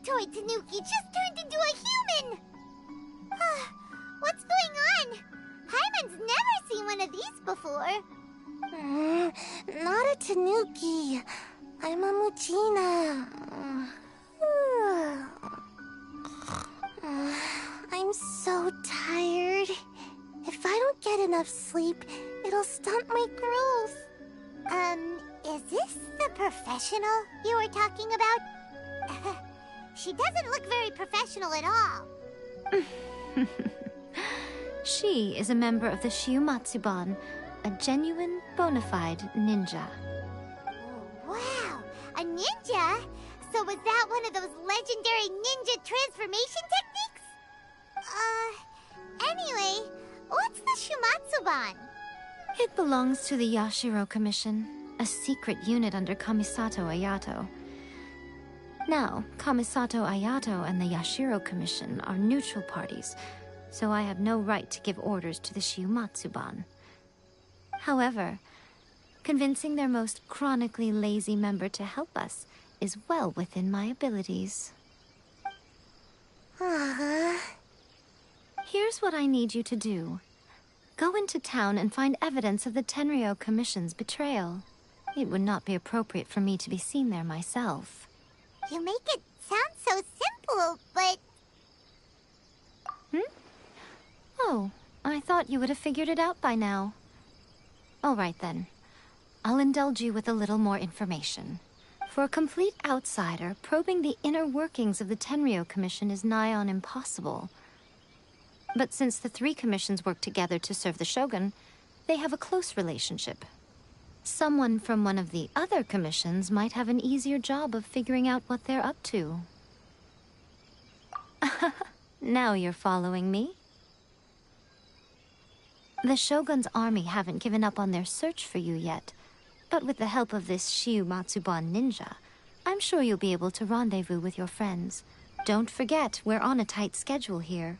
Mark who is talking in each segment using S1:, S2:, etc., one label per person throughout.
S1: toy Tanuki just turned into a human! What's going on? Paimon's never seen one of these before.
S2: Not a Tanuki. I'm a Muchina. I'm so tired. If I don't get enough sleep, it'll stunt my growth.
S1: Is this the professional you were talking about? She doesn't look very professional at all.
S3: She is a member of the Shiumatsuban, a genuine, bona fide ninja.
S1: Oh, wow, a ninja? So was that one of those legendary ninja transformation techniques? Anyway, what's the Shiumatsuban?
S3: It belongs to the Yashiro Commission, a secret unit under Kamisato Ayato. Now, Kamisato Ayato and the Yashiro Commission are neutral parties, so I have no right to give orders to the Shiumatsuban. However, convincing their most chronically lazy member to help us is well within my abilities. Here's what I need you to do. Go into town and find evidence of the Tenryou Commission's betrayal. It would not be appropriate for me to be seen there myself.
S1: You make it sound so simple, but...
S3: Oh, I thought you would have figured it out by now. All right then. I'll indulge you with a little more information. For a complete outsider, probing the inner workings of the Tenryou Commission is nigh on impossible. But since the three commissions work together to serve the Shogun, they have a close relationship. Someone from one of the other commissions might have an easier job of figuring out what they're up to. Now you're following me. The Shogun's army haven't given up on their search for you yet, but with the help of this Shiumatsuban ninja, I'm sure you'll be able to rendezvous with your friends. Don't forget, we're on a tight schedule here.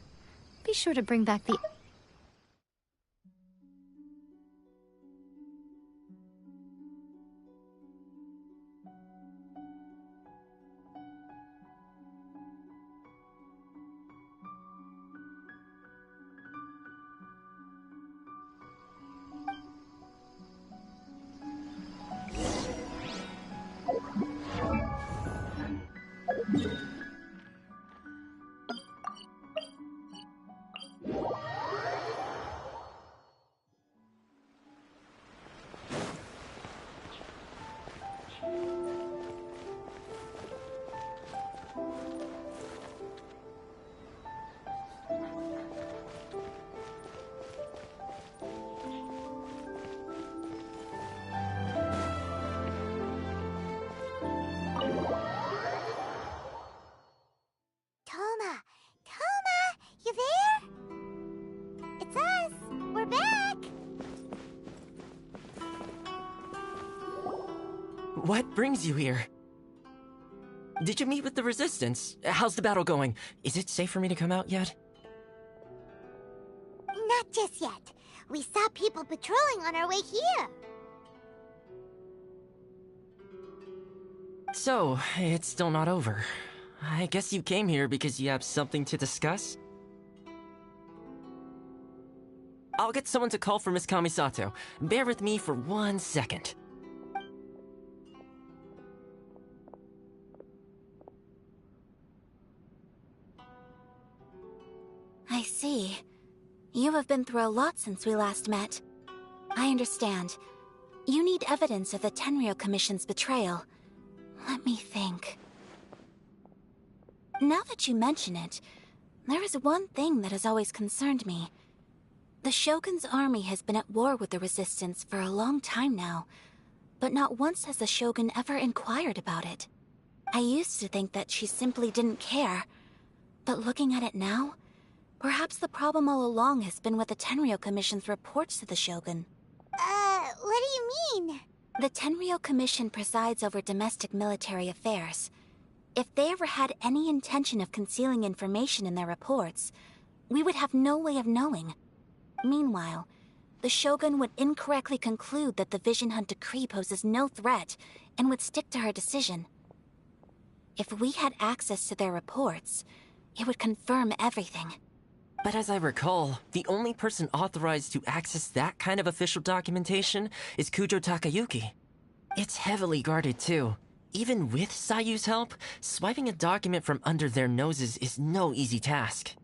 S3: Be sure to bring back the...
S4: What brings you here? Did you meet with the Resistance? How's the battle going? Is it safe for me to come out yet?
S1: Not just yet. We saw people patrolling on our way here.
S4: So, it's still not over. I guess you came here because you have something to discuss? I'll get someone to call for Miss Kamisato. Bear with me for 1 second.
S2: I see. You have been through a lot since we last met. I understand. You need evidence of the Tenryou Commission's betrayal. Let me think. Now that you mention it, there is one thing that has always concerned me. The Shogun's army has been at war with the Resistance for a long time now, but not once has the Shogun ever inquired about it. I used to think that she simply didn't care, but looking at it now, perhaps the problem all along has been with the Tenryou Commission's reports to the Shogun.
S1: What do you mean?
S2: The Tenryou Commission presides over domestic military affairs. If they ever had any intention of concealing information in their reports, we would have no way of knowing. Meanwhile, the Shogun would incorrectly conclude that the Vision Hunt decree poses no threat and would stick to her decision. If we had access to their reports, it would confirm everything.
S4: But as I recall, the only person authorized to access that kind of official documentation is Kujo Takayuki. It's heavily guarded too. Even with Sayu's help, swiping a document from under their noses is no easy task.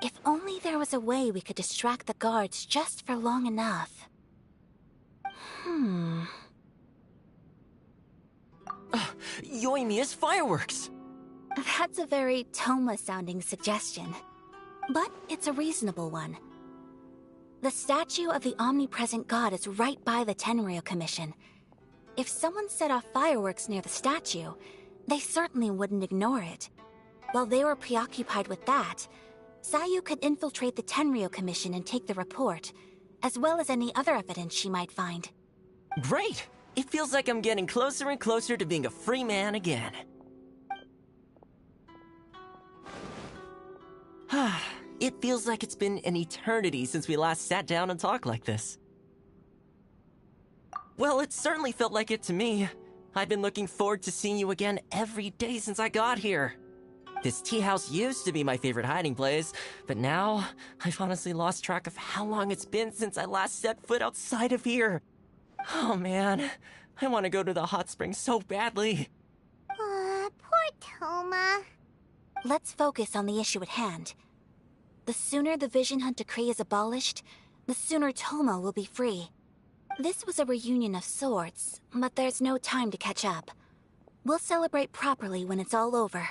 S2: If only there was a way we could distract the guards just for long enough.
S4: Yoimiya's fireworks!
S2: That's a very Toma-sounding suggestion. But it's a reasonable one. The statue of the omnipresent god is right by the Tenryou Commission. If someone set off fireworks near the statue, they certainly wouldn't ignore it. While they were preoccupied with that, Sayu could infiltrate the Tenryou Commission and take the report, as well as any other evidence she might find.
S4: Great! It feels like I'm getting closer and closer to being a free man again. It feels like it's been an eternity since we last sat down and talked like this. Well, it certainly felt like it to me. I've been looking forward to seeing you again every day since I got here. This tea house used to be my favorite hiding place, but now I've honestly lost track of how long it's been since I last set foot outside of here. Oh man, I want to go to the hot springs so badly.
S1: Poor Toma.
S2: Let's focus on the issue at hand. The sooner the Vision Hunt decree is abolished, the sooner Toma will be free. This was a reunion of sorts, but there's no time to catch up. We'll celebrate properly when it's all over.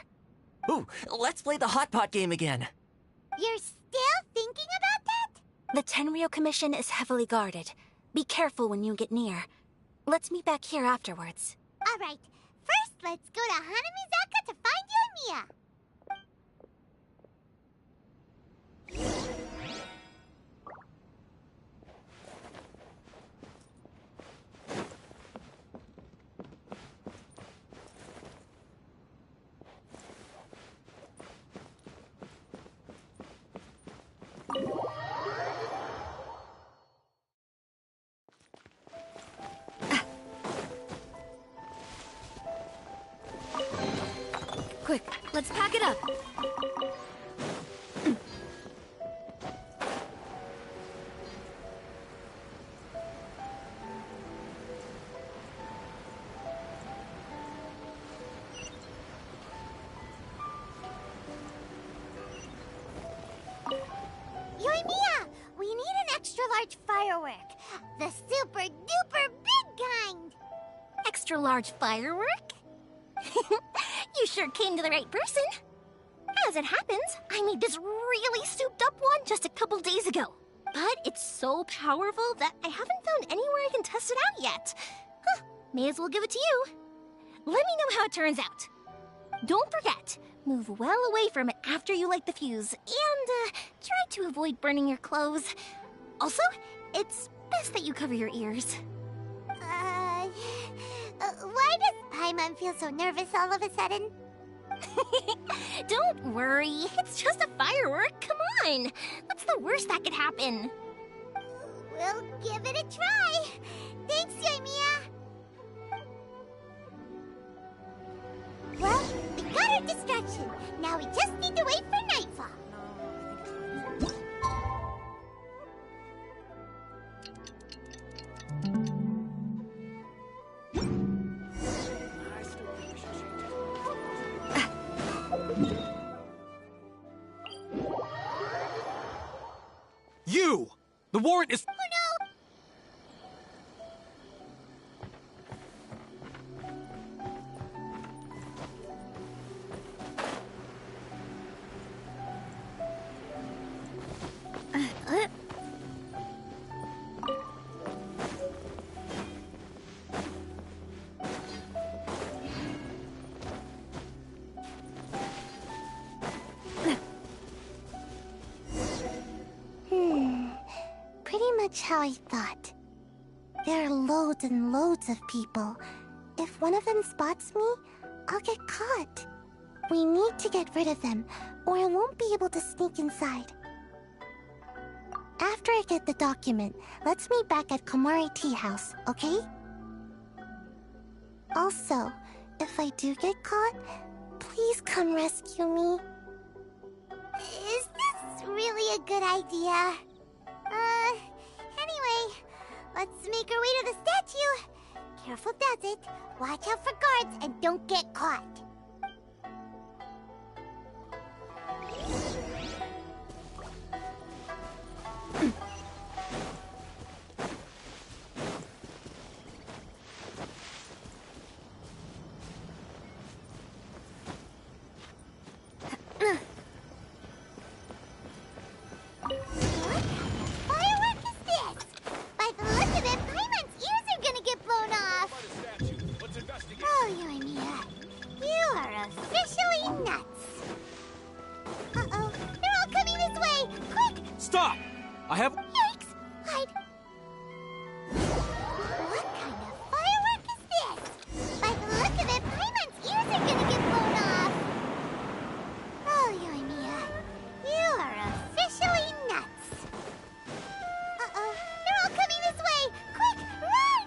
S4: Ooh, let's play the hot pot game again.
S1: You're still thinking about that?
S2: The Tenryou Commission is heavily guarded. Be careful when you get near. Let's meet back here afterwards.
S1: Alright, first let's go to Hanamizaka to find Yoimiya.
S3: Quick, let's pack it up.
S1: Yoimiya, we need an extra large firework. The super duper big kind.
S5: Extra large firework? You sure came to the right person. As it happens, I made this really souped up one just a couple days ago. But it's so powerful that I haven't found anywhere I can test it out yet. Huh, may as well give it to you. Let me know how it turns out. Don't forget, move well away from it after you light the fuse, and try to avoid burning your clothes. Also, it's best that you cover your ears.
S1: Why does Paimon feel so nervous all of a sudden?
S5: Don't worry, it's just a firework, come on. What's the worst that could happen?
S1: We'll give it a try. Thanks, Yoimiya. Well, we got our distraction. Now we just need to wait for nightfall.
S6: You! The warrant is—
S1: Oh no! Pretty much how I thought. There are loads and loads of people. If one of them spots me, I'll get caught. We need to get rid of them, or I won't be able to sneak inside. After I get the document, let's meet back at Komari Tea House, okay? Also, if I do get caught, Please come rescue me. Is this really a good idea? Anyway, let's make our way to the statue. Careful does it. Watch out for guards and don't get caught.
S6: Stop! I have...
S1: Yikes! Hide! What kind of firework is this? By the look of it, Paimon's ears are gonna get blown off! Oh, Yoimiya, you are officially nuts! Uh-oh, they're all coming this way! Quick, run!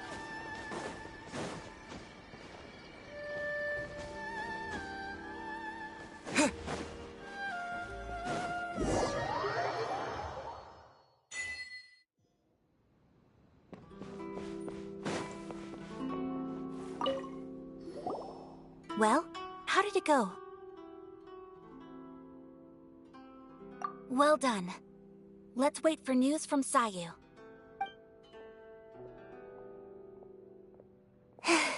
S2: Well, how did it go? Well done. Let's wait for news from Sayu.
S1: I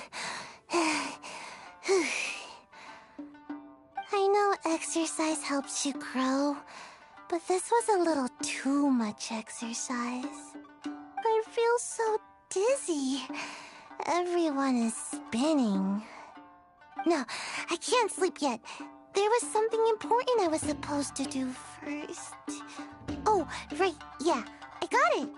S1: know exercise helps you grow, but this was a little too much exercise. I feel so dizzy. Everyone is spinning. No, I can't sleep yet. There was something important I was supposed to do first. Oh, right, yeah, I got it.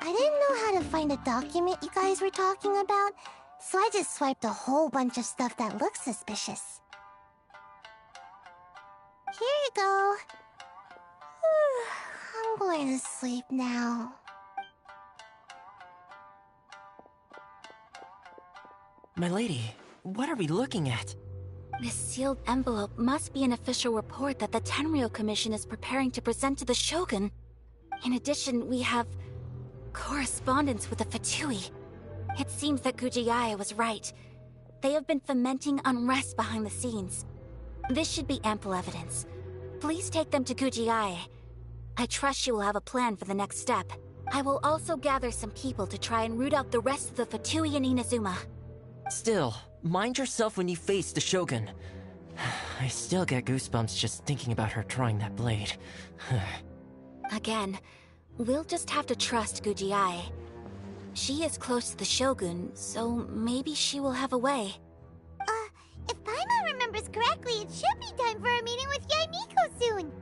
S1: I didn't know how to find a document you guys were talking about, so I just swiped a whole bunch of stuff that looks suspicious. Here you go. I'm going to sleep now.
S4: My lady, what are we looking at?
S2: This sealed envelope must be an official report that the Tenryou Commission is preparing to present to the Shogun. In addition, we have correspondence with the Fatui. It seems that Gujiae was right. They have been fomenting unrest behind the scenes. This should be ample evidence. Please take them to Gujiae. I trust she will have a plan for the next step. I will also gather some people to try and root out the rest of the Fatui in Inazuma.
S4: Still, mind yourself when you face the Shogun. I still get goosebumps just thinking about her drawing that blade.
S2: Again, we'll just have to trust Gujiae. She is close to the Shogun, so maybe she will have a way.
S1: If Paimon remembers correctly, it should be time for a meeting with Yaimiko soon.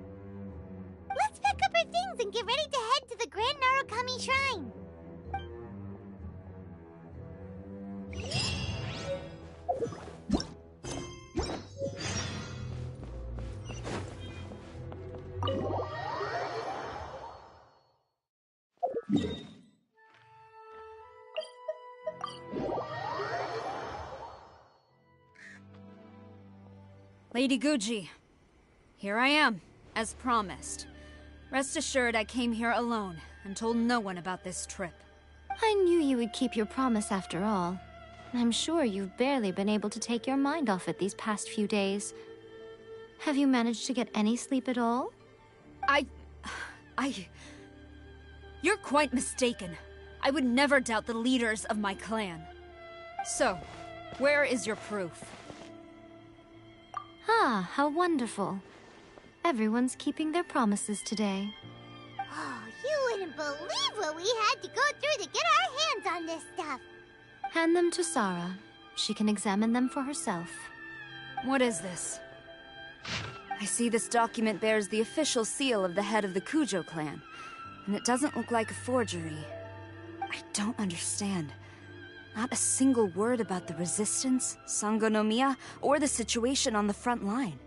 S1: Let's pack up our things and get ready to head to the Grand Narukami Shrine.
S7: Lady Guji, here I am, as promised. Rest assured I came here alone and told no one about this trip.
S3: I knew you would keep your promise after all. I'm sure you've barely been able to take your mind off it these past few days. Have you managed to get any sleep at all?
S7: You're quite mistaken. I would never doubt the leaders of my clan. So, where is your proof?
S3: Ah, how wonderful. Everyone's keeping their promises today.
S1: Oh, you wouldn't believe what we had to go through to get our hands on this stuff.
S3: Hand them to Sara. She can examine them for herself.
S7: What is this? I see this document bears the official seal of the head of the Kujo clan, and it doesn't look like a forgery. I don't understand. Not a single word about the resistance, Sangonomiya, or the situation on the front line.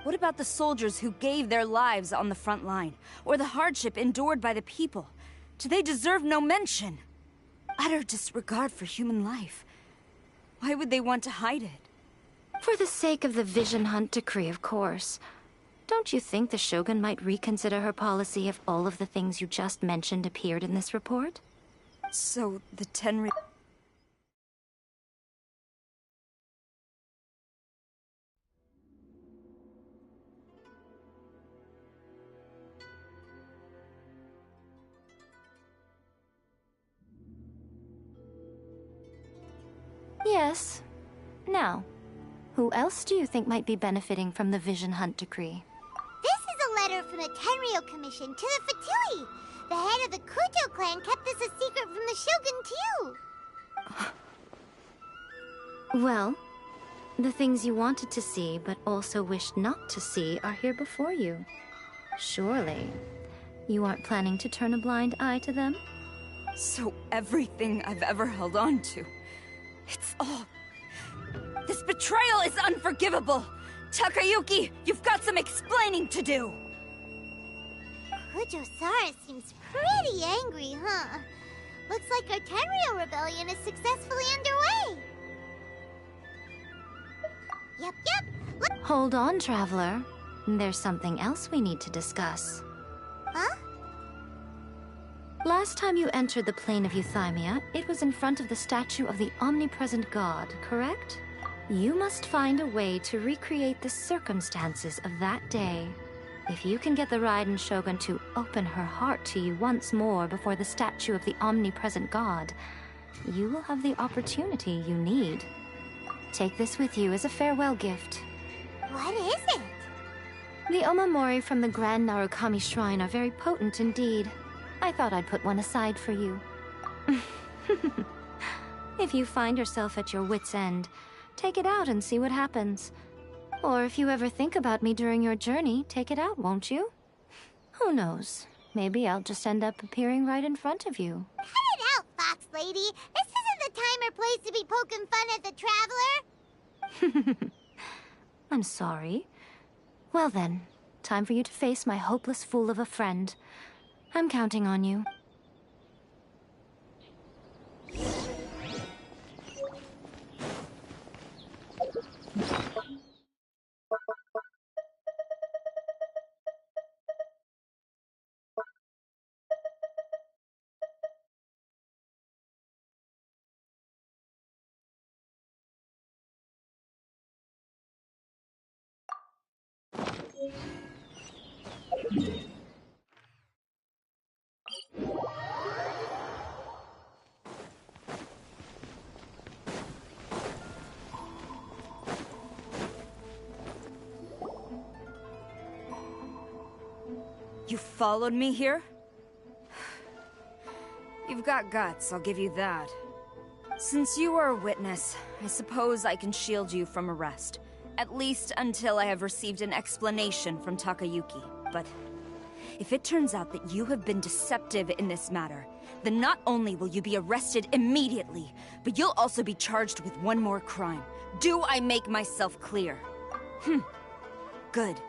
S7: What about the soldiers who gave their lives on the front line, or the hardship endured by the people? Do they deserve no mention? Utter disregard for human life. Why would they want to hide it?
S3: For the sake of the Vision Hunt decree, of course. Don't you think the Shogun might reconsider her policy if all of the things you just mentioned appeared in this report?
S7: So, the Tenri...
S3: Yes. Now, who else do you think might be benefiting from the Vision Hunt decree?
S1: This is a letter from the Tenryou Commission to the Fatui. The head of the Kujo clan kept this a secret from the Shogun, too.
S3: Well, the things you wanted to see but also wished not to see are here before you. Surely, you aren't planning to turn a blind eye to them?
S7: So everything I've ever held on to, it's all... This betrayal is unforgivable! Takayuki, you've got some explaining to do!
S1: Kujo-Sara seems pretty angry, huh? Looks like our Tenryou rebellion is successfully underway. Yep.
S3: Hold on, Traveler. There's something else we need to discuss.
S1: Huh?
S3: Last time you entered the plane of Euthymia, it was in front of the statue of the omnipresent god, correct? You must find a way to recreate the circumstances of that day. If you can get the Raiden Shogun to open her heart to you once more before the statue of the omnipresent god, you will have the opportunity you need. Take this with you as a farewell gift.
S1: What is it?
S3: The Omamori from the Grand Narukami Shrine are very potent indeed. I thought I'd put one aside for you. If you find yourself at your wit's end, take it out and see what happens. Or if you ever think about me during your journey, take it out, won't you? Who knows? Maybe I'll just end up appearing right in front of you.
S1: Cut it out, Fox Lady. This isn't the time or place to be poking fun at the Traveler.
S3: I'm sorry. Well then, time for you to face my hopeless fool of a friend. I'm counting on you.
S7: You followed me here? You've got guts, I'll give you that. Since you are a witness, I suppose I can shield you from arrest. At least until I have received an explanation from Takayuki. But if it turns out that you have been deceptive in this matter, then not only will you be arrested immediately, but you'll also be charged with one more crime. Do I make myself clear? Good.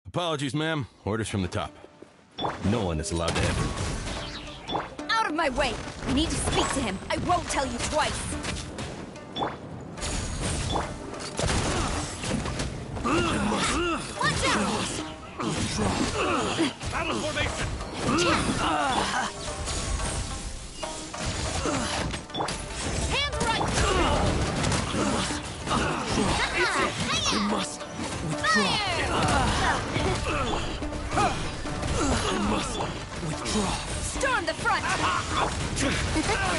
S6: Apologies, ma'am. Orders from the top. No one is allowed to enter.
S7: Out of my way! I need to speak to him. I won't tell you twice. Watch out!
S6: Battle formation!
S7: Hands right!
S6: You must withdraw. You must withdraw.
S7: Storm the front!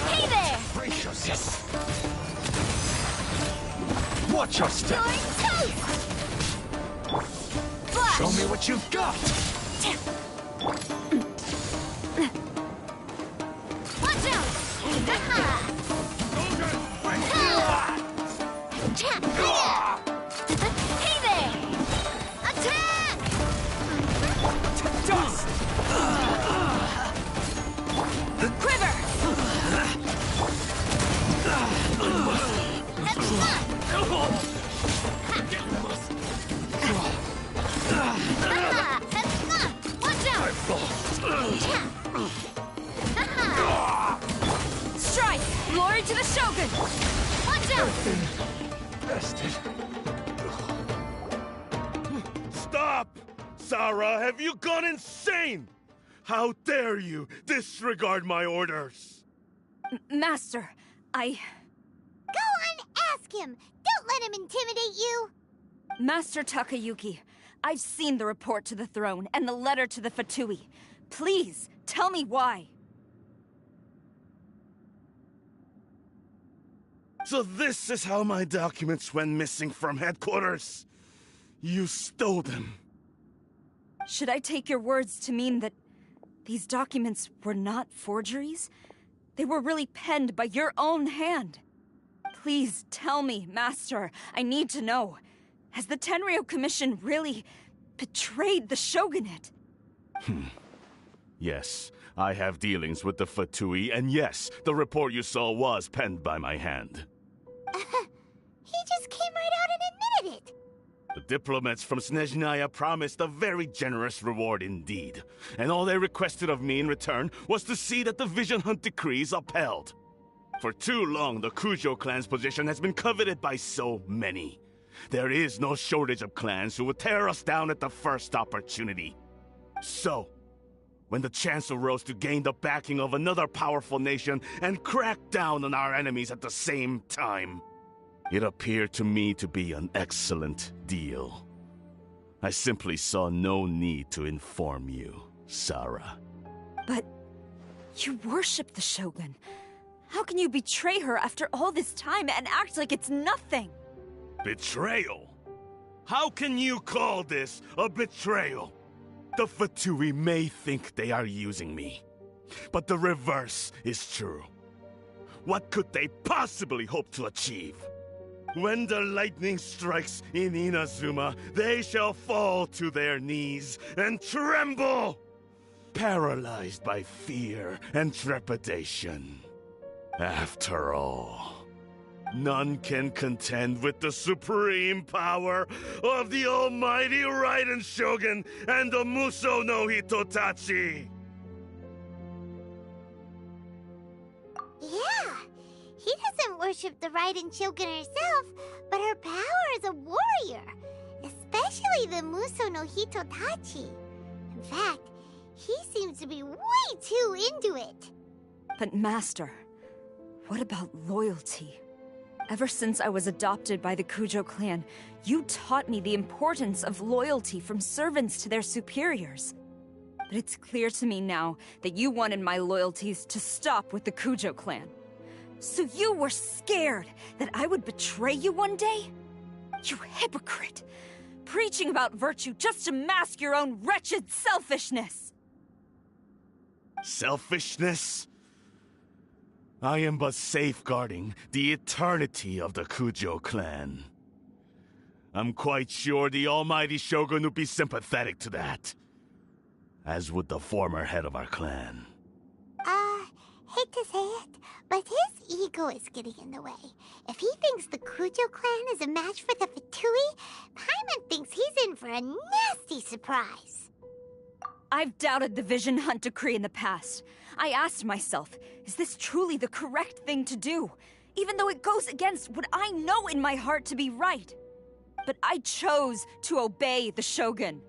S7: Hey there!
S6: Brace yourself. Watch your step.
S7: You're toast! Flash!
S6: Show me what you've got.
S7: Watch out! Hey there! Attack!
S6: Dust.
S7: to the Shogun! Watch out!
S8: Bastard. Stop! Sarah, have you gone insane? How dare you disregard my orders?
S7: Master,
S5: Go on, ask him! Don't let him intimidate you!
S7: Master Takayuki, I've seen the report to the throne and the letter to the Fatui. Please, tell me why.
S8: So this is how my documents went missing from headquarters. You stole them.
S7: Should I take your words to mean that these documents were not forgeries? They were really penned by your own hand. Please tell me, Master. I need to know. Has the Tenryou Commission really betrayed the Shogunate?
S8: Yes, I have dealings with the Fatui, and yes, the report you saw was penned by my hand.
S5: He just came right out and admitted it!
S8: The diplomats from Snezhnaya promised a very generous reward indeed, and all they requested of me in return was to see that the Vision Hunt decrees upheld. For too long, the Kujo clan's position has been coveted by so many. There is no shortage of clans who would tear us down at the first opportunity. So, when the chance arose to gain the backing of another powerful nation and crack down on our enemies at the same time, it appeared to me to be an excellent deal. I simply saw no need to inform you, Sarah.
S7: But you worship the Shogun. How can you betray her after all this time and act like it's nothing?
S8: Betrayal? How can you call this a betrayal? The Fatui may think they are using me, but the reverse is true. What could they possibly hope to achieve? When the lightning strikes in Inazuma, they shall fall to their knees and tremble, paralyzed by fear and trepidation. After all, none can contend with the supreme power of the almighty Raiden Shogun and the Muso no Hitotachi!
S5: Yeah, he doesn't worship the Raiden Shogun herself, but her power as a warrior, especially the Muso no Hitotachi. In fact, he seems to be way too into it.
S7: But Master, what about loyalty? Ever since I was adopted by the Kujo clan, you taught me the importance of loyalty from servants to their superiors. But it's clear to me now that you wanted my loyalties to stop with the Kujo clan. So you were scared that I would betray you one day? You hypocrite! Preaching about virtue just to mask your own wretched selfishness!
S8: Selfishness? I am but safeguarding the eternity of the Kujo clan. I'm quite sure the almighty Shogun would be sympathetic to that. As would the former head of our clan.
S5: Hate to say it, but his ego is getting in the way. If he thinks the Kujo clan is a match for the Fatui, Paimon thinks he's in for a nasty surprise.
S7: I've doubted the Vision Hunt decree in the past. I asked myself, is this truly the correct thing to do? Even though it goes against what I know in my heart to be right. But I chose to obey the Shogun.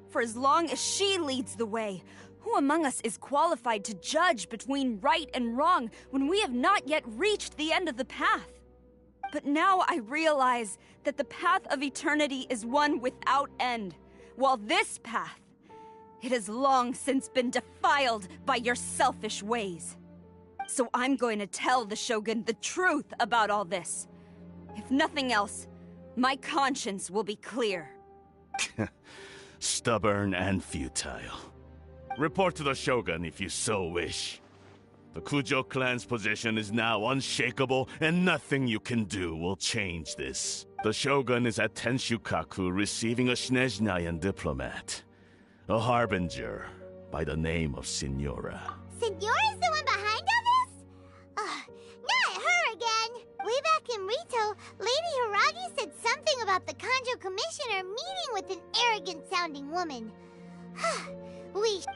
S7: For as long as she leads the way, who among us is qualified to judge between right and wrong when we have not yet reached the end of the path? But now I realize that the path of eternity is one without end, while this path, it has long since been defiled by your selfish ways. So I'm going to tell the Shogun the truth about all this. If nothing else, my conscience will be clear.
S8: Stubborn and futile. Report to the Shogun if you so wish. The Kujo clan's position is now unshakable, and nothing you can do will change this. The Shogun is at Tenshukaku receiving a Snezhnayan diplomat. A harbinger by the name of Signora.
S5: Signora's the one behind all this? Not her again! Way back in Rito, Lady Hiragi said something about the Kanjo Commissioner meeting with an arrogant-sounding woman.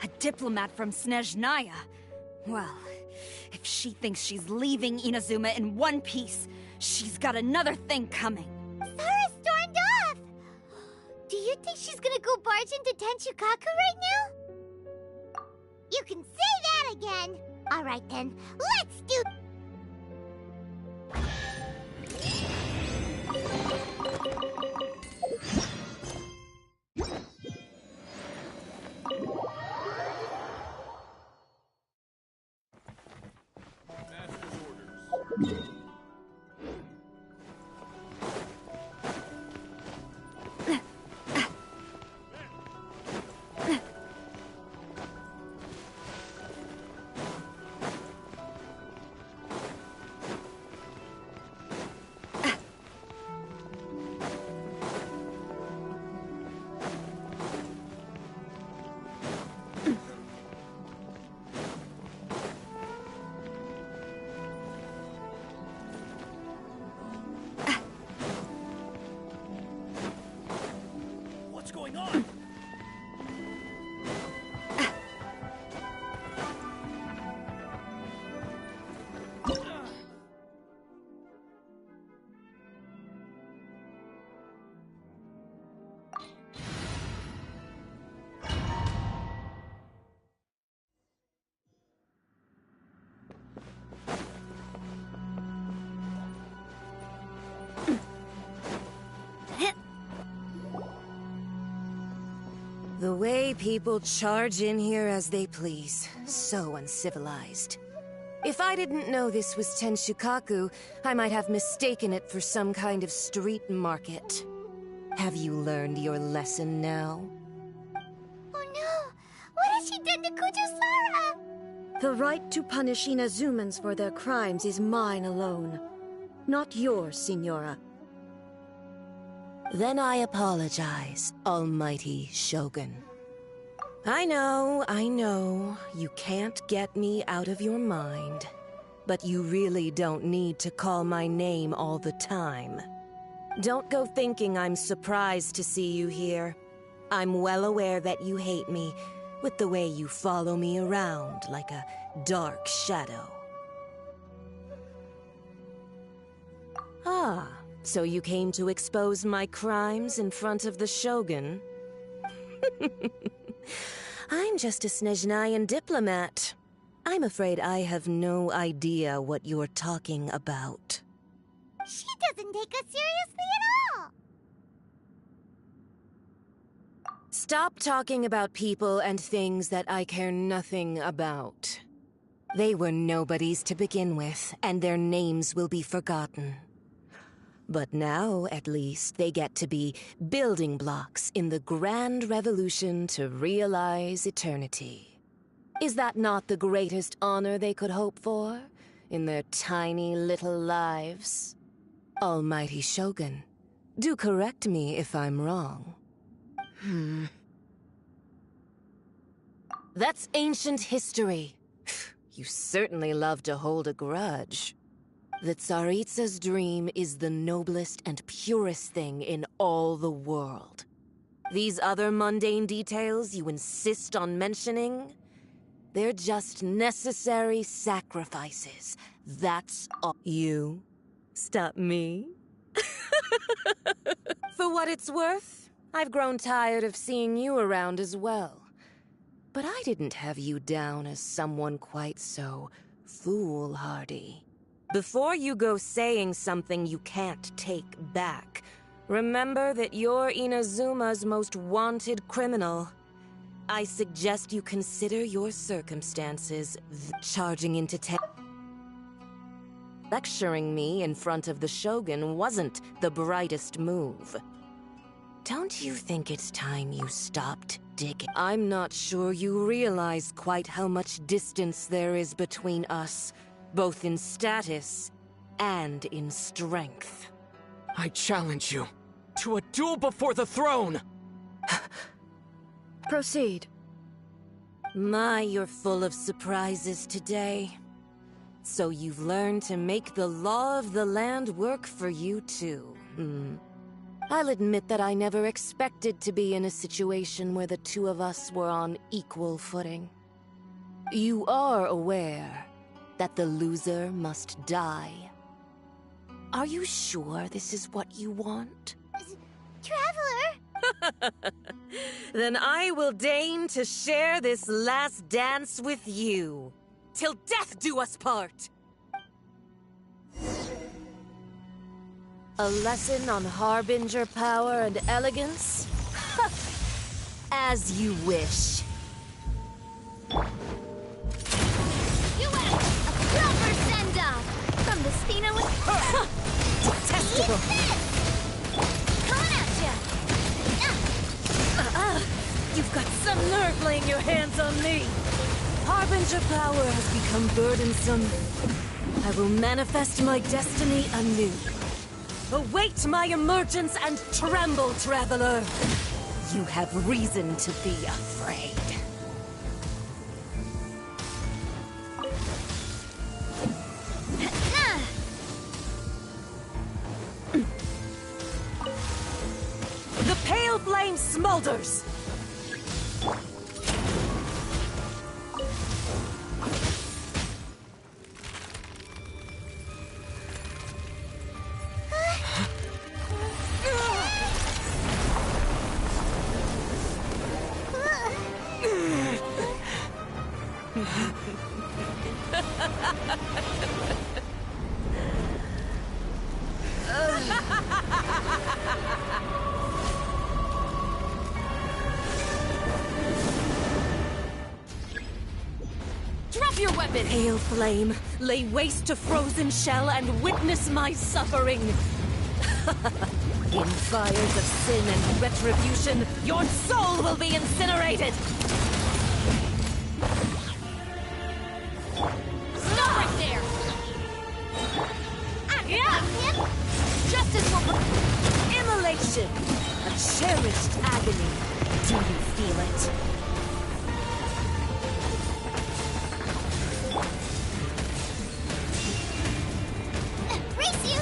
S7: A diplomat from Snezhnaya? Well, If she thinks she's leaving Inazuma in one piece, she's got another thing coming.
S5: Sara stormed off! Do you think she's gonna go barge into Tenchukaku right now? You can say that again! Alright then, let's do...
S8: What's going on?
S9: The way people charge in here as they please. So uncivilized. If I didn't know this was Tenshukaku, I might have mistaken it for some kind of street market. Have you learned your lesson now?
S5: Oh no! What has she done to Kujo-Sara?
S10: The right to punish Inazumans for their crimes is mine alone. Not yours, Signora.
S9: Then I apologize, Almighty Shogun. I know, you can't get me out of your mind. But you really don't need to call my name all the time. Don't go thinking I'm surprised to see you here. I'm well aware that you hate me, with the way you follow me around like a dark shadow. Ah. So you came to expose my crimes in front of the Shogun? I'm just a Snezhnayan diplomat. I'm afraid I have no idea what you're talking about.
S5: She doesn't take us seriously at all!
S9: Stop talking about people and things that I care nothing about. They were nobodies to begin with, and their names will be forgotten. But now, at least, they get to be building blocks in the grand revolution to realize eternity. Is that not the greatest honor they could hope for in their tiny little lives? Almighty Shogun, do correct me if I'm wrong. That's ancient history. You certainly love to hold a grudge. The Tsaritsa's dream is the noblest and purest thing in all the world. These other mundane details you insist on mentioning, they're just necessary sacrifices. That's all. You stop me? For what it's worth, I've grown tired of seeing you around as well. But I didn't have you down as someone quite so foolhardy. Before you go saying something you can't take back, remember that you're Inazuma's most wanted criminal. I suggest you consider your circumstances. Charging into lecturing me in front of the Shogun wasn't the brightest move. Don't you think it's time you stopped digging? I'm not sure you realize quite how much distance there is between us. Both in status and in strength.
S11: I challenge you to a duel before the throne!
S10: Proceed.
S9: My, you're full of surprises today. So you've learned to make the law of the land work for you too, I'll admit that I never expected to be in a situation where the two of us were on equal footing. You are aware that the loser must die. Are you sure this is what you want?
S5: Traveler!
S9: Then I will deign to share this last dance with you. Till death do us part! A lesson on Harbinger power and elegance? As you wish.
S5: You win! A proper send-off! From the Spina with...
S9: Detestable!
S5: Coming at ya!
S9: You've got some nerve laying your hands on me! Harbinger power has become burdensome. I will manifest my destiny anew. Await my emergence and tremble, traveler! You have reason to be afraid. The pale flame smolders!
S5: Drop your weapon!
S9: Pale flame, lay waste to frozen shell and witness my suffering. In fires of sin and retribution, your soul will be incinerated!
S5: Stop right there! Yeah! Justice will...
S9: Immolation! A cherished agony. Do you feel it?
S5: Race you!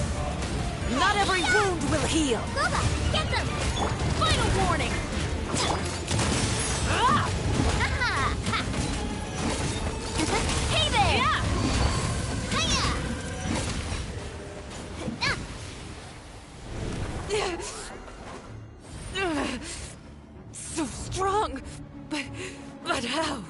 S9: Not every wound will heal!
S5: Boba, get them! Final warning! Ah! Hey there! Yeah!
S9: So strong! But how?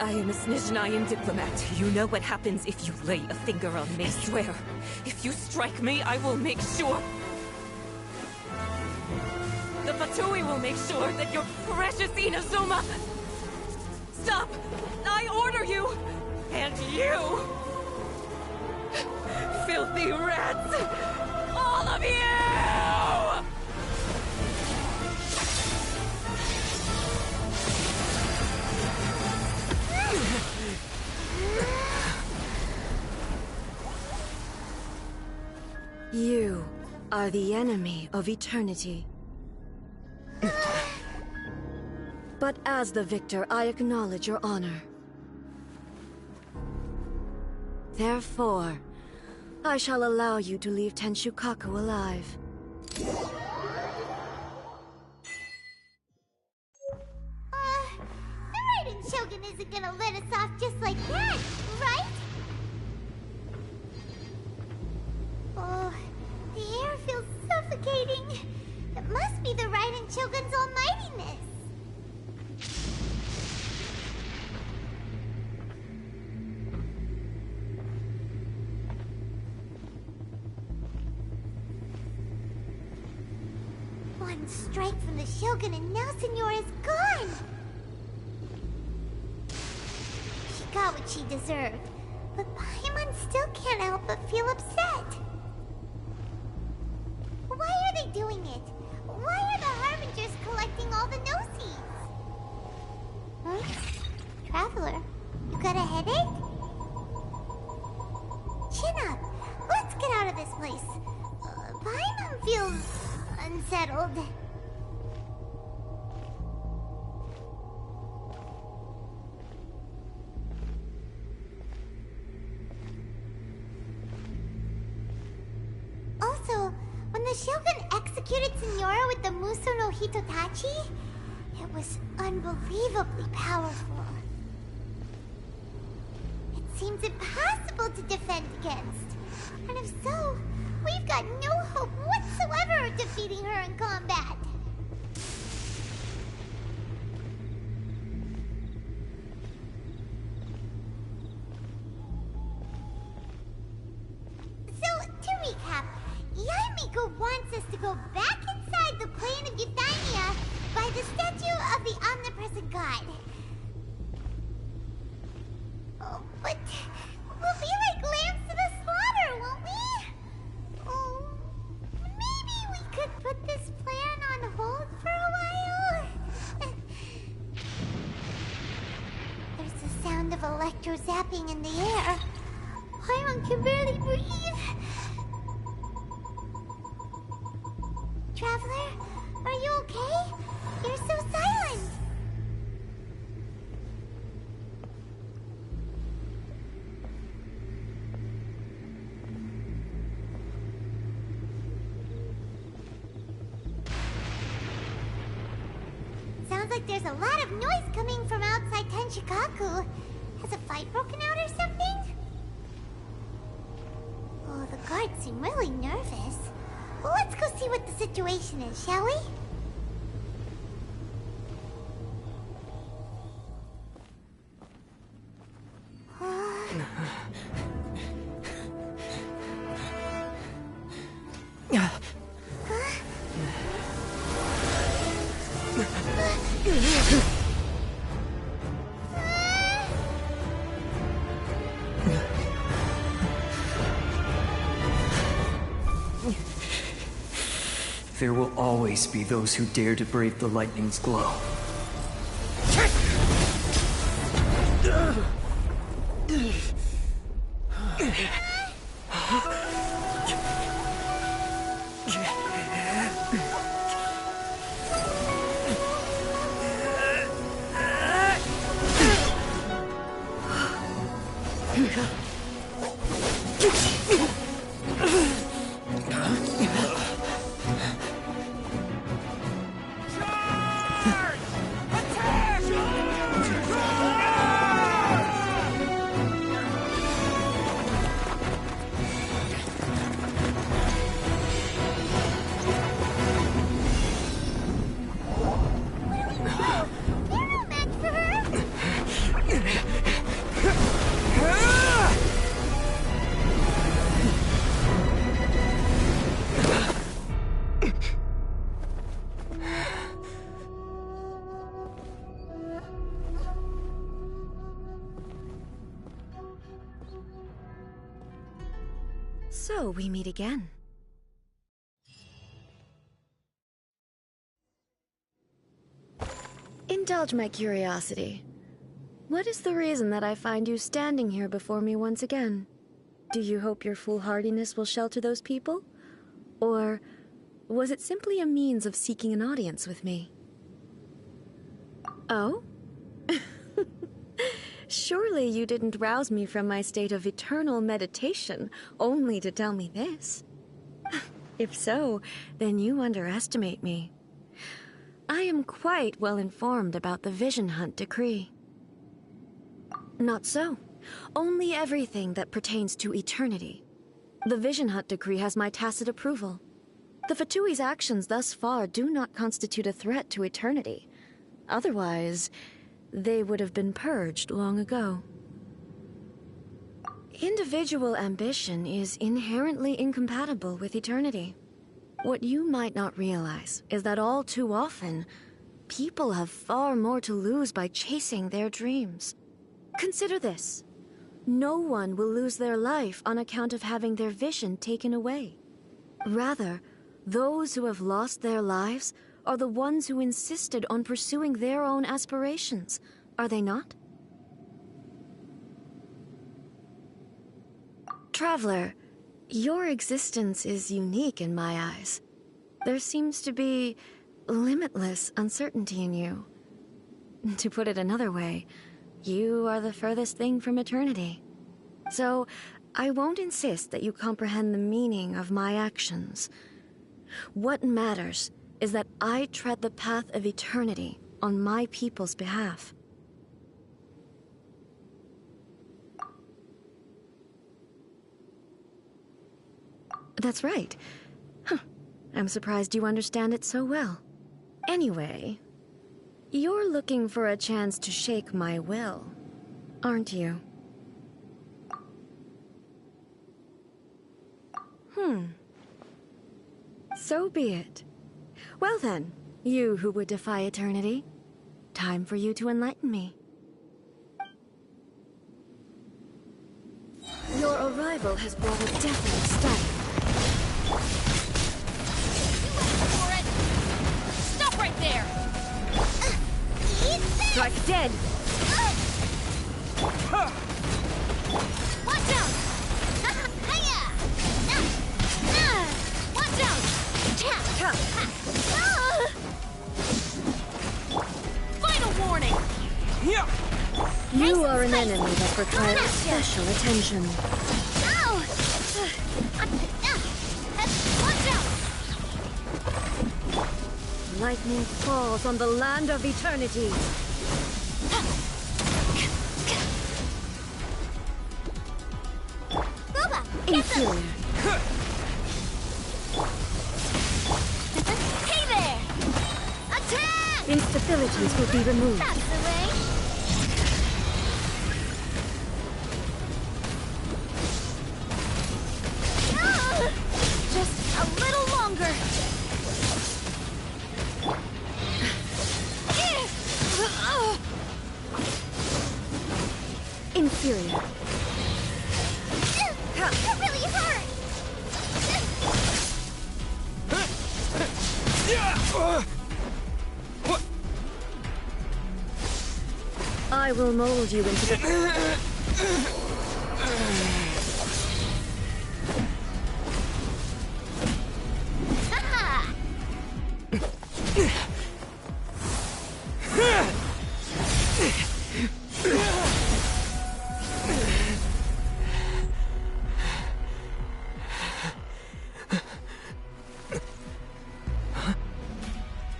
S9: I am a Snezhnayan diplomat. You know what happens if you lay a finger on me. I swear, if you strike me, I will make sure... The Fatui will make sure that your precious Inazuma... Stop! I order you! And you! Filthy rats! All of you!
S10: You are the enemy of eternity. But as the victor, I acknowledge your honor. Therefore, I shall allow you to leave Tenshukaku alive.
S1: The Raiden Shogun isn't gonna let us off just like that, right? Oh, the air feels suffocating. It must be the Raiden Shogun's almightiness. One strike from the Shogun and now Senor is gone! She got what she deserved, but Paimon still can't help but feel upset. Why are they doing it? Why are the Harbingers collecting all the no-seeds? Huh? Traveler, you got a headache? Chin up. Let's get out of this place. Paimon feels unsettled. the Shogun executed Signora with the Muso no Hitotachi, it was unbelievably powerful. It seems impossible to defend against. And if so, we've got no hope whatsoever of defeating her in combat. So, to recap, Yaemiko wants us to go back inside the plane of Euthymia by the statue of the omnipresent god. Oh, but we'll be like lambs to the slaughter, won't we? Oh, maybe we could put this plan on hold for a while? There's the sound of electro zapping in the air. Paimon can barely breathe. Traveler, are you okay? You're so silent. Sounds like there's a lot of noise coming from outside Tenshikaku. Has a fight broken out or something? Oh, the guards seem really nervous. Well, let's go see what the situation is, shall we?
S11: There will always be those who dare to brave the lightning's glow.
S10: So we meet again. Indulge my curiosity. What is the reason that I find you standing here before me once again? Do you hope your foolhardiness will shelter those people? Or was it simply a means of seeking an audience with me? Oh? Surely you didn't rouse me from my state of eternal meditation only to tell me this. If so, then you underestimate me. I am quite well informed about the Vision Hunt decree. Not so. Only everything that pertains to eternity. The Vision Hunt decree has my tacit approval. The Fatui's actions thus far do not constitute a threat to eternity. Otherwise, they would have been purged long ago. Individual ambition is inherently incompatible with eternity. What you might not realize is that all too often, people have far more to lose by chasing their dreams. Consider this. No one will lose their life on account of having their vision taken away. Rather, those who have lost their lives are the ones who insisted on pursuing their own aspirations, are they not? Traveler, your existence is unique in my eyes. There seems to be limitless uncertainty in you. To put it another way, you are the furthest thing from eternity. So, I won't insist that you comprehend the meaning of my actions. What matters is that I tread the path of eternity on my people's behalf. That's right. Huh. I'm surprised you understand it so well. Anyway, you're looking for a chance to shake my will, aren't you? So be it. Well then, you who would defy eternity, time for you to enlighten me. Your arrival has brought a definite step.
S5: For it! Stop right there!
S10: Strike dead!
S5: Watch out! Hiya! Watch out! Final warning!
S10: You are an enemy that requires special attention.
S5: Ow! Watch out!
S10: Lightning falls on the land of eternity.
S5: Booba!
S10: Inferior.
S5: Hey there! Attack!
S10: Instabilities will be removed.
S5: That's the way! Just a little longer!
S10: Inferior.
S5: That really hurt!
S10: I will mold you into the...
S5: Haha!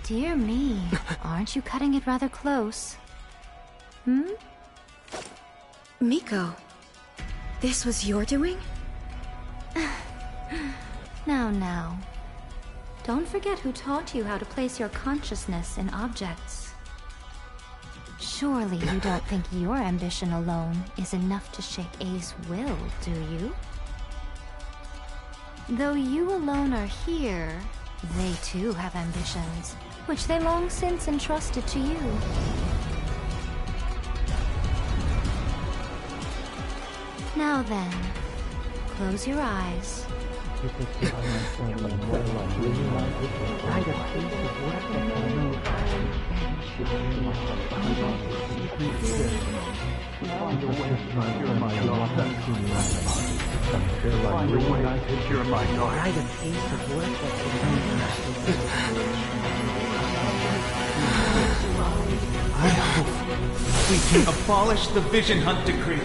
S3: Dear me, aren't you cutting it rather close?
S10: Miko, this was your doing?
S3: Now. Don't forget who taught you how to place your consciousness in objects. Surely you don't think your ambition alone is enough to shake A's will, do you? Though you alone are here, they too have ambitions, which they long since entrusted to you. Now then, close your eyes.
S12: I hope we can abolish the Vision Hunt Decree.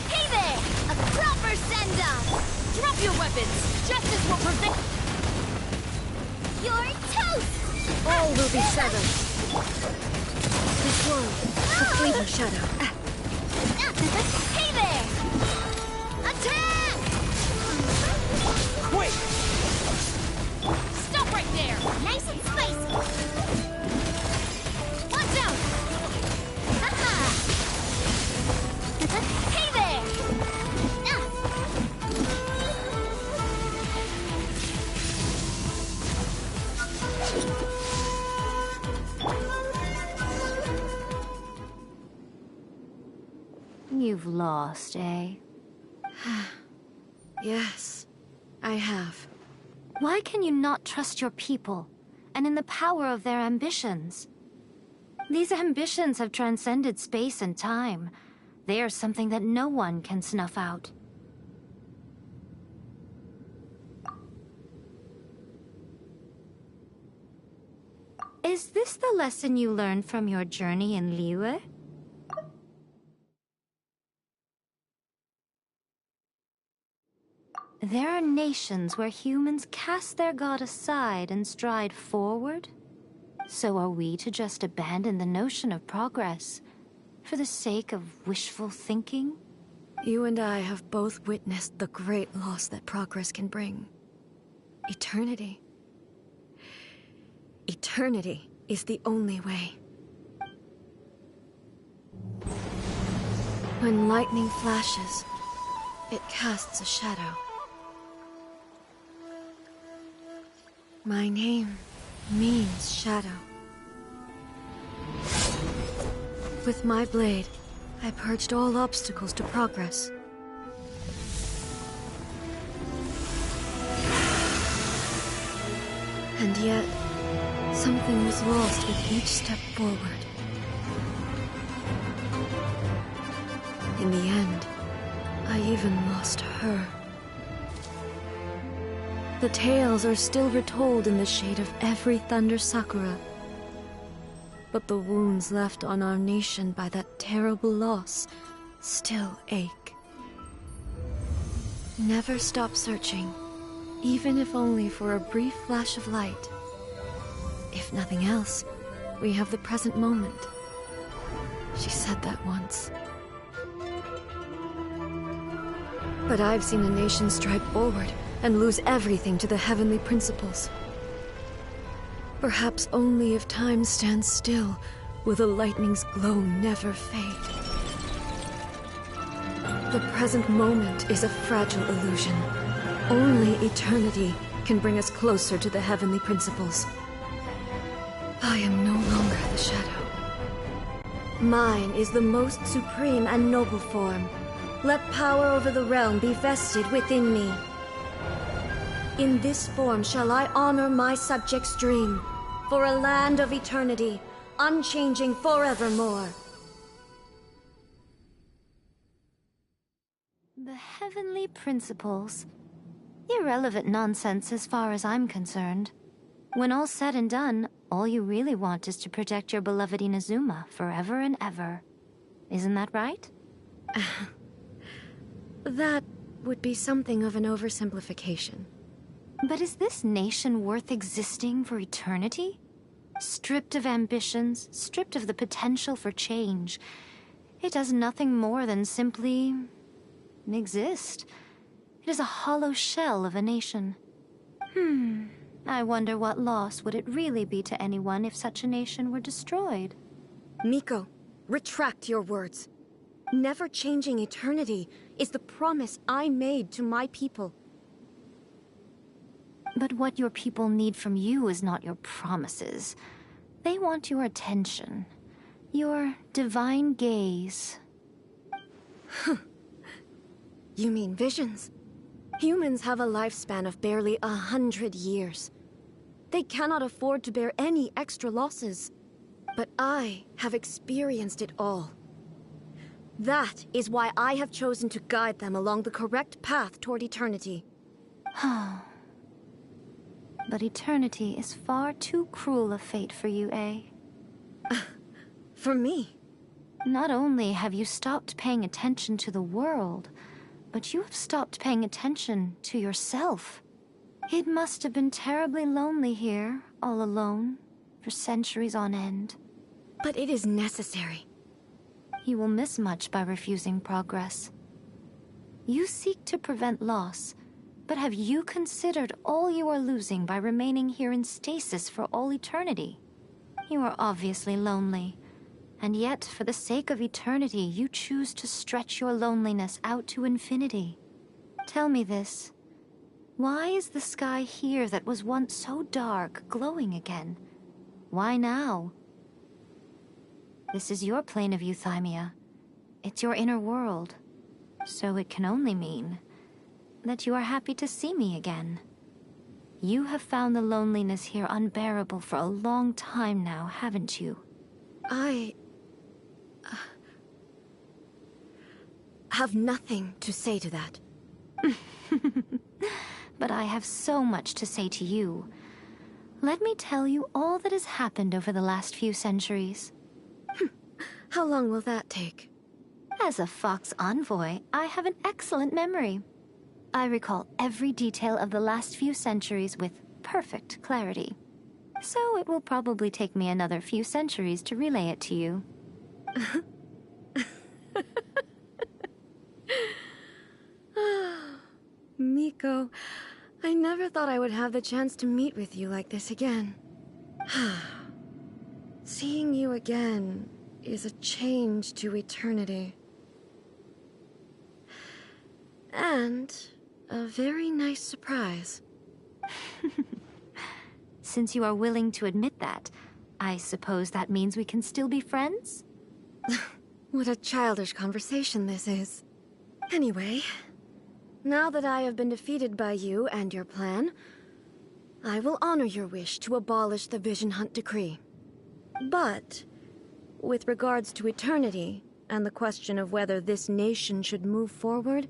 S5: Hey there! A proper send-off! Drop your weapons! Justice will prevent... You're toast!
S10: All will be severed. This world, a fleeting shadow.
S5: Hey there! Attack!
S12: Quick!
S5: Stop right there! Nice and spicy! Watch out! Haha! Hey there!
S3: You've lost, eh?
S10: Yes, I have.
S3: Why can you not trust your people, and in the power of their ambitions? These ambitions have transcended space and time. They are something that no one can snuff out. Is this the lesson you learned from your journey in Liyue? There are nations where humans cast their god aside and stride forward. So are we to just abandon the notion of progress for the sake of wishful thinking?
S10: You and I have both witnessed the great loss that progress can bring. Eternity. Eternity is the only way. When lightning flashes, it casts a shadow. My name means shadow. With my blade, I purged all obstacles to progress. And yet, something was lost with each step forward. In the end, I even lost her. The tales are still retold in the shade of every Thunder Sakura. But the wounds left on our nation by that terrible loss still ache. Never stop searching, even if only for a brief flash of light. If nothing else, we have the present moment. She said that once. But I've seen a nation stride forward and lose everything to the heavenly principles. Perhaps only if time stands still will the lightning's glow never fade. The present moment is a fragile illusion. Only eternity can bring us closer to the heavenly principles. I am no longer the shadow. Mine is the most supreme and noble form. Let power over the realm be vested within me. In this form shall I honor my subjects' dream, for a land of eternity, unchanging forevermore.
S3: The heavenly principles. Irrelevant nonsense as far as I'm concerned. When all's said and done, all you really want is to protect your beloved Inazuma forever and ever. Isn't that right?
S10: That would be something of an oversimplification.
S3: But is this nation worth existing for eternity? Stripped of ambitions, stripped of the potential for change. It does nothing more than simply exist. It is a hollow shell of a nation. I wonder what loss would it really be to anyone if such a nation were destroyed?
S10: Miko, retract your words. Never changing eternity is the promise I made to my people.
S3: But what your people need from you is not your promises. They want your attention. Your divine gaze.
S10: You mean visions? Humans have a lifespan of barely 100 years. They cannot afford to bear any extra losses. But I have experienced it all. That is why I have chosen to guide them along the correct path toward eternity.
S3: But eternity is far too cruel a fate for you, eh?
S10: For me?
S3: Not only have you stopped paying attention to the world, but you have stopped paying attention to yourself. It must have been terribly lonely here, all alone, for centuries on end.
S10: But it is necessary.
S3: You will miss much by refusing progress. You seek to prevent loss, but have you considered all you are losing by remaining here in stasis for all eternity? You are obviously lonely, and yet for the sake of eternity you choose to stretch your loneliness out to infinity. Tell me this. Why is the sky here that was once so dark glowing again? Why now? This is your plane of euthymia. It's your inner world. So it can only mean that you are happy to see me again. You have found the loneliness here unbearable for a long time now, haven't you?
S10: I have nothing to say to that.
S3: But I have so much to say to you. Let me tell you all that has happened over the last few centuries.
S10: How long will that take?
S3: As a Fox envoy, I have an excellent memory. I recall every detail of the last few centuries with perfect clarity. So it will probably take me another few centuries to relay it to you.
S10: Miko, I never thought I would have the chance to meet with you like this again. Seeing you again is a change to eternity. And a very nice surprise.
S3: Since you are willing to admit that, I suppose that means we can still be friends?
S10: What a childish conversation this is. Anyway, now that I have been defeated by you and your plan, I will honor your wish to abolish the Vision Hunt Decree. But, with regards to eternity, and the question of whether this nation should move forward,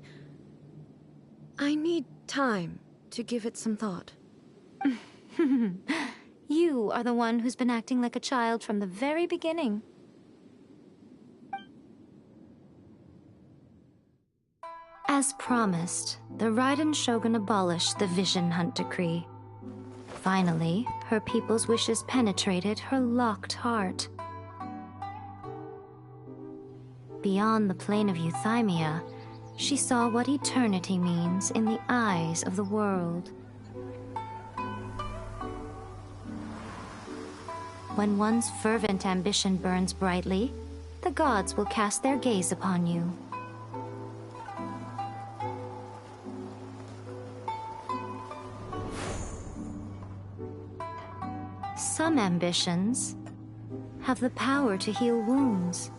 S10: I need time to give it some thought.
S3: You are the one who's been acting like a child from the very beginning. As promised, the Raiden Shogun abolished the Vision Hunt Decree. Finally, her people's wishes penetrated her locked heart. Beyond the plane of Euthymia, she saw what eternity means in the eyes of the world. When one's fervent ambition burns brightly, the gods will cast their gaze upon you. Some ambitions have the power to heal wounds,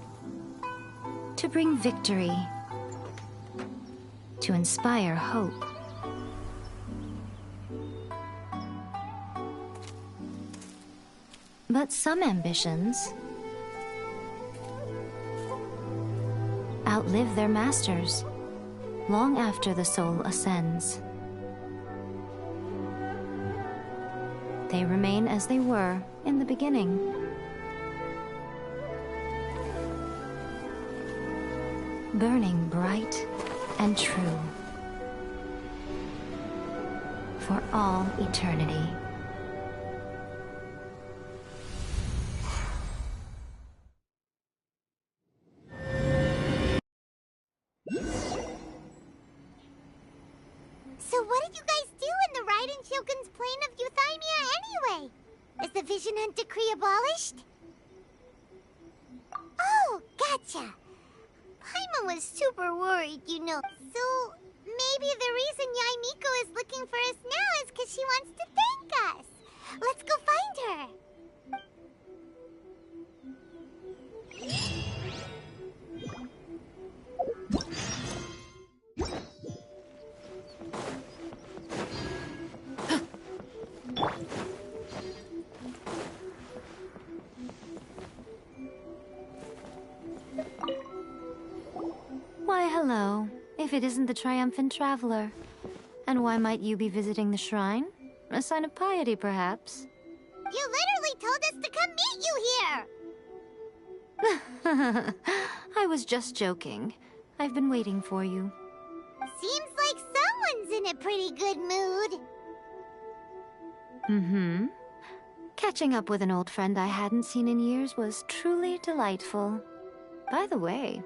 S3: to bring victory, to inspire hope. But some ambitions outlive their masters long after the soul ascends. They remain as they were in the beginning. Burning bright and true for all eternity.
S1: So what did you guys do in the Raiden Shogun's plane of Euthymia anyway? Is the Vision Hunt Decree abolished? Oh, gotcha. Paimon was super worried, you know. So maybe the reason Yae Miko is looking for us now is because she wants to thank us. Let's go find her.
S3: Why, hello. If it isn't the triumphant traveler. And why might you be visiting the shrine? A sign of piety, perhaps?
S1: You literally told us to come meet you here!
S3: I was just joking. I've been waiting for you.
S1: Seems like someone's in a pretty good mood.
S3: Mm-hmm. Catching up with an old friend I hadn't seen in years was truly delightful. By the way,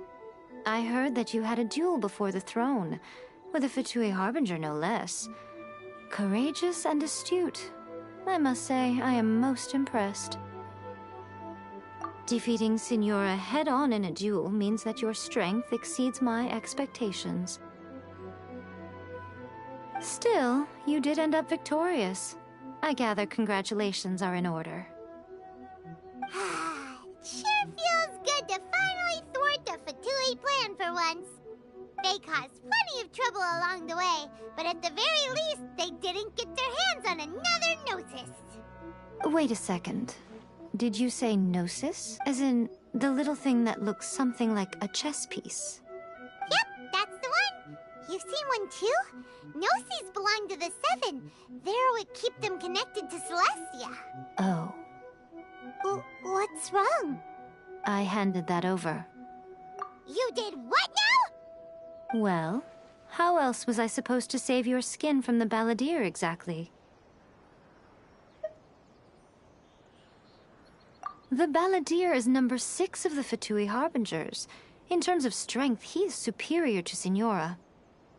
S3: I heard that you had a duel before the throne, with a Fatui Harbinger no less. Courageous and astute. I must say, I am most impressed. Defeating Signora head-on in a duel means that your strength exceeds my expectations. Still, you did end up victorious. I gather congratulations are in order.
S1: Sure feels good to finally thwart the Fatui plan for once. They caused plenty of trouble along the way, but at the very least, they didn't get their hands on another Gnosis.
S3: Wait a second. Did you say Gnosis? As in, the little thing that looks something like a chess piece?
S1: Yep, that's the one. You've seen one too? Gnosis belong to the Seven. They're what keep them connected to Celestia.
S3: Oh.
S1: What's wrong?
S3: I handed that over.
S1: You did what now?
S3: Well, how else was I supposed to save your skin from the Balladeer exactly? The Balladeer is number 6 of the Fatui Harbingers. In terms of strength, he is superior to Signora.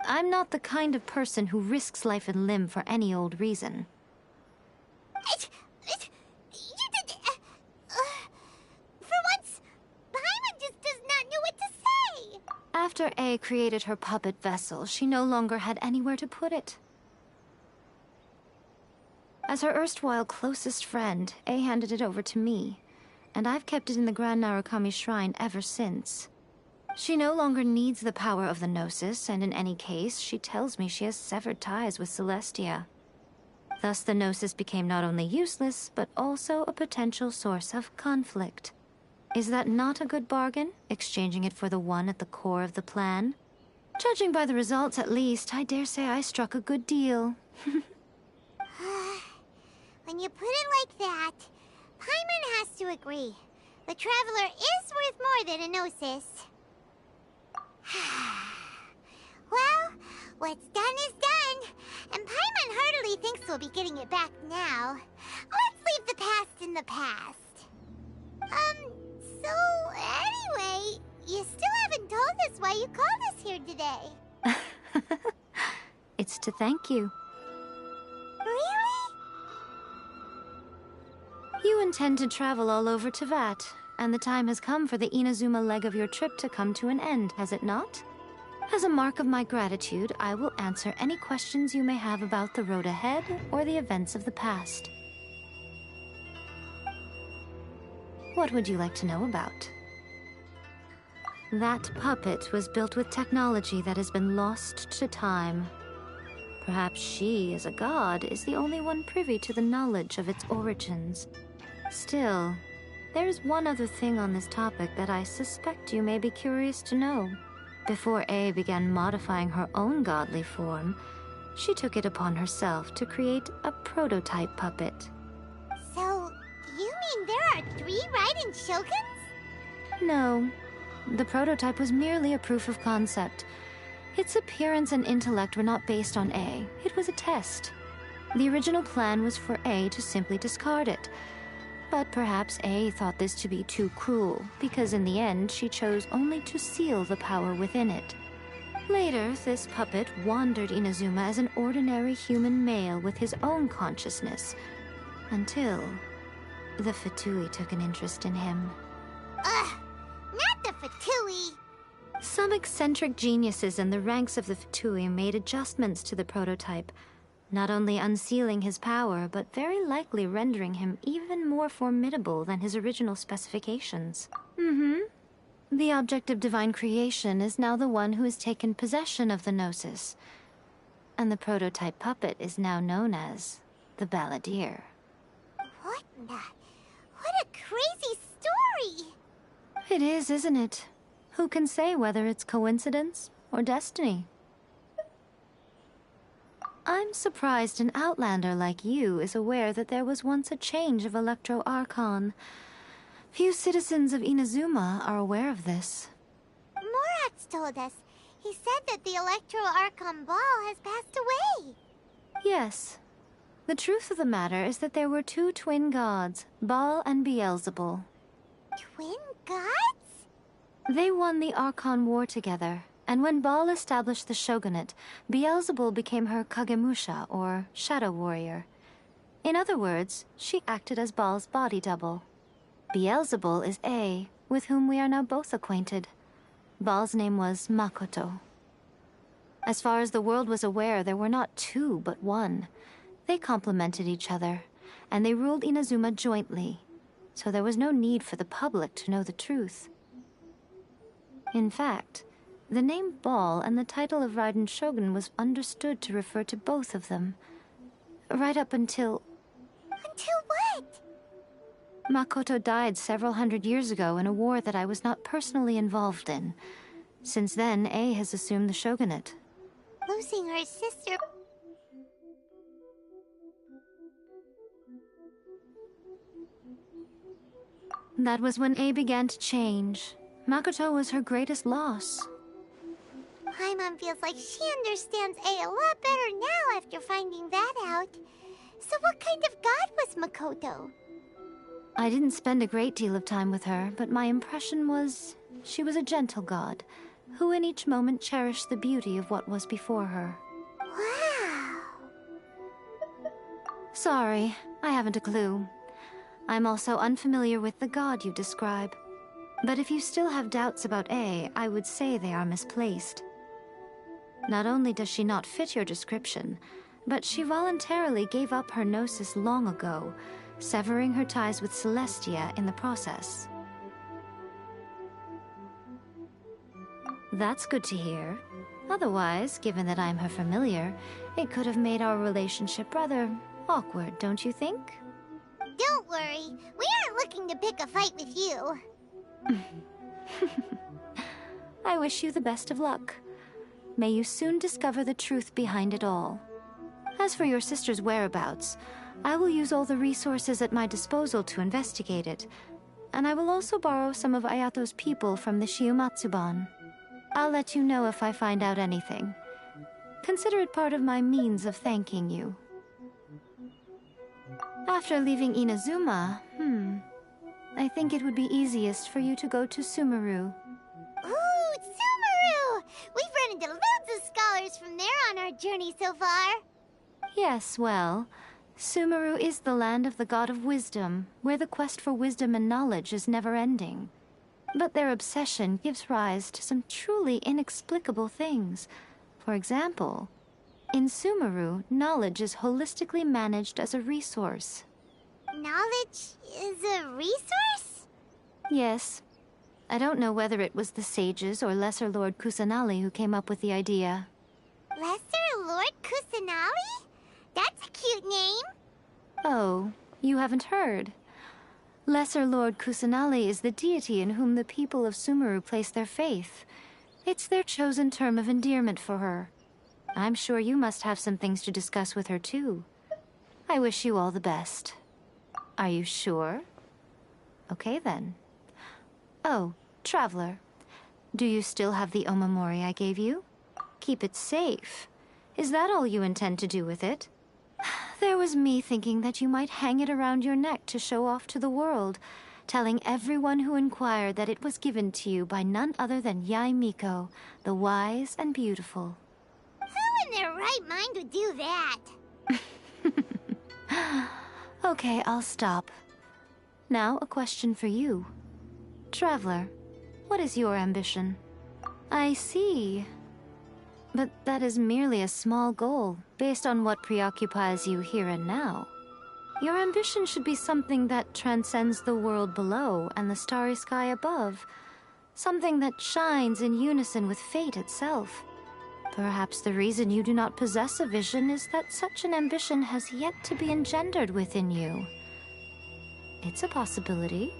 S3: I'm not the kind of person who risks life and limb for any old reason.
S1: For once, Paimon just does not know what to say.
S3: After A created her puppet vessel, she no longer had anywhere to put it. As her erstwhile closest friend, A handed it over to me, and I've kept it in the Grand Narukami Shrine ever since. She no longer needs the power of the Gnosis, and in any case, she tells me she has severed ties with Celestia. Thus, the Gnosis became not only useless, but also a potential source of conflict. Is that not a good bargain, exchanging it for the one at the core of the plan? Judging by the results, at least, I dare say I struck a good deal.
S1: When you put it like that, Paimon has to agree. The Traveler is worth more than a Gnosis. Well, what's done is done, and Paimon heartily thinks we'll be getting it back now. Let's leave the past in the past. So anyway, you still haven't told us why you called us here today.
S3: It's to thank you.
S1: Really?
S3: You intend to travel all over Teyvat, and the time has come for the Inazuma leg of your trip to come to an end, has it not? As a mark of my gratitude, I will answer any questions you may have about the road ahead or the events of the past. What would you like to know about? That puppet was built with technology that has been lost to time. Perhaps she, as a god, is the only one privy to the knowledge of its origins. Still, there's one other thing on this topic that I suspect you may be curious to know. Before A began modifying her own godly form, she took it upon herself to create a prototype puppet.
S1: So, you mean there are 3 Raiden Shoguns?
S3: No. The prototype was merely a proof of concept. Its appearance and intellect were not based on A. It was a test. The original plan was for A to simply discard it. But perhaps A thought this to be too cruel, because in the end she chose only to seal the power within it. Later, this puppet wandered Inazuma as an ordinary human male with his own consciousness, until the Fatui took an interest in him.
S1: Ugh! Not the Fatui!
S3: Some eccentric geniuses in the ranks of the Fatui made adjustments to the prototype, not only unsealing his power, but very likely rendering him even more formidable than his original specifications. The object of divine creation is now the one who has taken possession of the Gnosis, and the prototype puppet is now known as the Balladeer.
S1: What a crazy story!
S3: It is, isn't it? Who can say whether it's coincidence or destiny? I'm surprised an outlander like you is aware that there was once a change of Electro Archon. Few citizens of Inazuma are aware of this.
S1: Morax told us. He said that the Electro Archon Ball has passed away.
S3: Yes. The truth of the matter is that there were 2 twin gods, Baal and Beelzebul.
S1: Twin gods?
S3: They won the Archon War together, and when Baal established the shogunate, Beelzebul became her Kagemusha, or shadow warrior. In other words, she acted as Baal's body double. Beelzebul is A, with whom we are now both acquainted. Baal's name was Makoto. As far as the world was aware, there were not 2, but 1. They complemented each other, and they ruled Inazuma jointly, so there was no need for the public to know the truth. In fact, the name Baal and the title of Raiden Shogun was understood to refer to both of them, right up until...
S1: Until what?
S3: Makoto died several hundred years ago in a war that I was not personally involved in. Since then, A has assumed the shogunate.
S1: Losing her sister...
S3: That was when A began to change. Makoto was her greatest loss.
S1: Paimon feels like she understands A a lot better now after finding that out. So what kind of god was Makoto?
S3: I didn't spend a great deal of time with her, but my impression was she was a gentle god, who in each moment cherished the beauty of what was before her.
S1: Wow!
S3: Sorry, I haven't a clue. I'm also unfamiliar with the god you describe. But if you still have doubts about A, I would say they are misplaced. Not only does she not fit your description, but she voluntarily gave up her gnosis long ago, severing her ties with Celestia in the process. That's good to hear. Otherwise, given that I'm her familiar, it could have made our relationship rather awkward, don't you think?
S1: Don't worry, we aren't looking to pick a fight with you.
S3: I wish you the best of luck. May you soon discover the truth behind it all. As for your sister's whereabouts, I will use all the resources at my disposal to investigate it, and I will also borrow some of Ayato's people from the Shiumatsuban. I'll let you know if I find out anything. Consider it part of my means of thanking you. After leaving Inazuma, I think it would be easiest for you to go to Sumeru.
S1: Ooh, Sumeru! We've run into loads of scholars from there on our journey so far.
S3: Yes, well, Sumeru is the land of the god of wisdom, where the quest for wisdom and knowledge is never-ending. But their obsession gives rise to some truly inexplicable things. For example, in Sumeru, knowledge is holistically managed as a resource.
S1: Knowledge is a resource?
S3: Yes. I don't know whether it was the sages or Lesser Lord Kusanali who came up with the idea.
S1: Lesser Lord Kusanali? That's a cute name.
S3: Oh, you haven't heard. Lesser Lord Kusanali is the deity in whom the people of Sumeru place their faith. It's their chosen term of endearment for her. I'm sure you must have some things to discuss with her, too. I wish you all the best. Are you sure? Okay, then. Oh, Traveler. Do you still have the Omamori I gave you? Keep it safe. Is that all you intend to do with it? There was me thinking that you might hang it around your neck to show off to the world, telling everyone who inquired that it was given to you by none other than Yae Miko, the wise and beautiful.
S1: Who in their right mind would do that?
S3: Okay, I'll stop. Now, a question for you. Traveler, what is your ambition? I see. But that is merely a small goal, based on what preoccupies you here and now. Your ambition should be something that transcends the world below and the starry sky above. Something that shines in unison with fate itself. Perhaps the reason you do not possess a vision is that such an ambition has yet to be engendered within you. It's a possibility.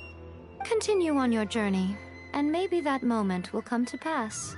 S3: Continue on your journey, and maybe that moment will come to pass.